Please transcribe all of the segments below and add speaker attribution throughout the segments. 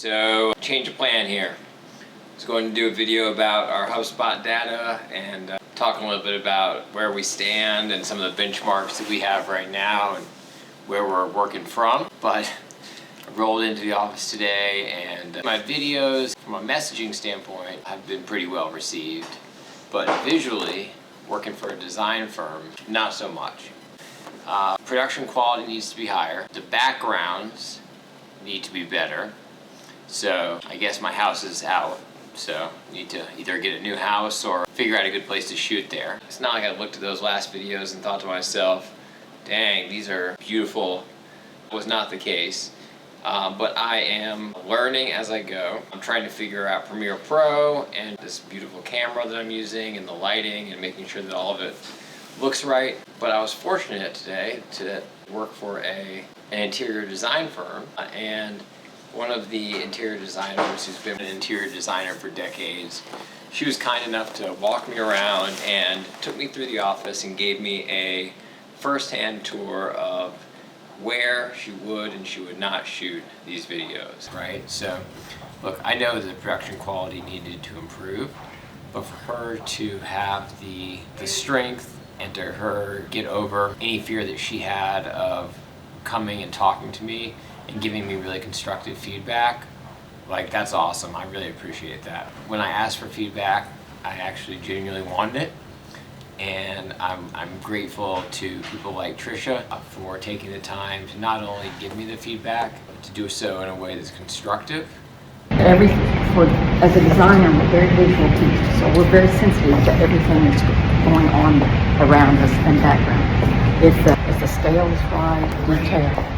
Speaker 1: So, change of plan here. I was going to do a video about our Hubspot data and talk a little bit about where we stand and some of the benchmarks that we have right now and where we're working from. But I rolled into the office today and my videos from a messaging standpoint have been pretty well received. But visually, working for a design firm, not so much. Production quality needs to be higher. The backgrounds need to be better. So I guess my house is out. So I need to either get a new house or figure out a good place to shoot there. It's not like I looked at those last videos and thought to myself, dang, these are beautiful. It was not the case. But I am learning as I go. I'm trying to figure out Premiere Pro and this beautiful camera that I'm using and the lighting and making sure that all of it looks right. But I was fortunate today to work for an interior design firm, and one of the interior designers who's been an interior designer for decades, she was kind enough to walk me around and took me through the office and gave me a first-hand tour of where she would and she would not shoot these videos, right? So, look, I know that the production quality needed to improve, but for her to have the strength and to her get over any fear that she had of coming and talking to me and giving me really constructive feedback, like, that's awesome. I really appreciate that. When I asked for feedback, I actually genuinely wanted it. And I'm grateful to people like Tricia for taking the time to not only give me the feedback, but to do so in a way that's constructive.
Speaker 2: As a designer, we're very visual people, so we're very sensitive to everything that's going on around us and background. If the scale is right, detail.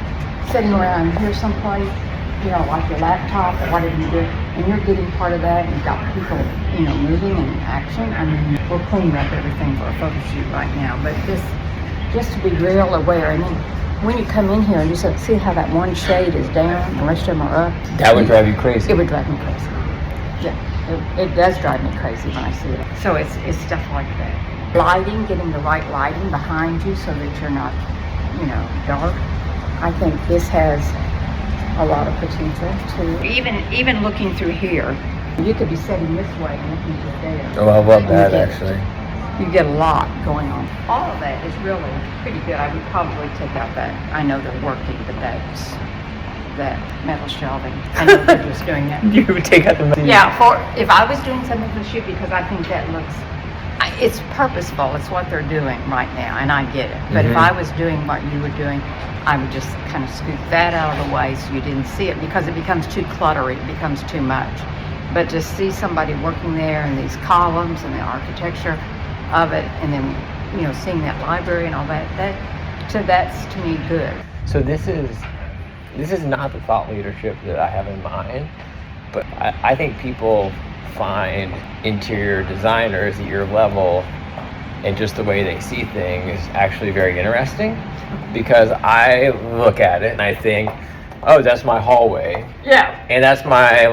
Speaker 2: Sitting around here someplace, like your laptop or whatever you do, and you're getting part of that, and you've got people, moving and action. I mean, we're cleaning up everything for a photo shoot right now, but just to be real aware. I mean, when you come in here and you see how that one shade is down, the rest of them are up.
Speaker 1: That would drive you crazy.
Speaker 2: It would drive me crazy. Yeah, it does drive me crazy when I see it. So it's stuff like that. Lighting, getting the right lighting behind you so that you're not, dark. I think this has a lot of potential too. Even looking through here, you could be sitting this way and looking through there.
Speaker 1: Oh, I love that actually.
Speaker 2: You get a lot going on. All of that is really pretty good. I would probably take out that. I know they're working, but that metal shelving. I know they're just doing that.
Speaker 1: You would take out the metal.
Speaker 2: Yeah, if I was doing something for the shoot, because I think that looks. It's purposeful. It's what they're doing right now, and I get it. But if I was doing what you were doing, I would just kind of scoot that out of the way so you didn't see it, because it becomes too cluttery. It becomes too much. But to see somebody working there and these columns and the architecture of it, and then seeing that library and all that's to me good.
Speaker 1: So this is not the thought leadership that I have in mind, but I think people find interior designers at your level and just the way they see things actually very interesting, because I look at it and I think, oh, that's my hallway.
Speaker 2: Yeah.
Speaker 1: And that's my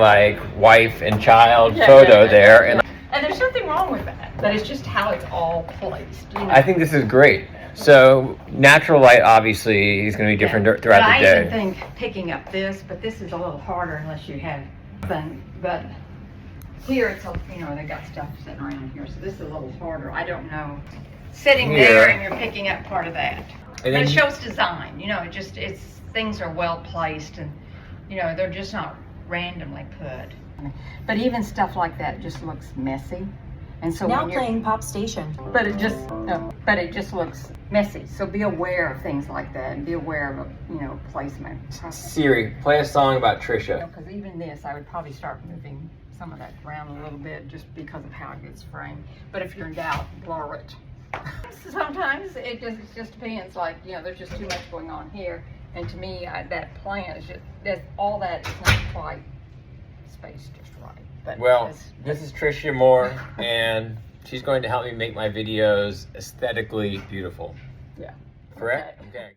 Speaker 1: wife and child photo there.
Speaker 2: And there's nothing wrong with that. But it's just how it's all placed.
Speaker 1: I think this is great. So natural light obviously is going to be different throughout the day.
Speaker 2: I even think picking up this, but this is a little harder unless you have something. But here it's they got stuff sitting around here, so this is a little harder. I don't know. Sitting there and you're picking up part of that. But it shows design. It's things are well placed, and they're just not randomly put. But even stuff like that just looks messy. And so
Speaker 3: now playing Pop Station.
Speaker 2: But it just looks messy. So be aware of things like that, and be aware of placement.
Speaker 1: Siri, play a song about Tricia.
Speaker 2: Because even this, I would probably start moving some of that around a little bit just because of how it gets framed. But if you're in doubt, blur it. Sometimes it just depends. There's just too much going on here, and to me, that plan is just all that is not quite spaced just right. But
Speaker 1: this is Tricia Moore, and she's going to help me make my videos aesthetically beautiful.
Speaker 2: Yeah.
Speaker 1: Correct? Okay.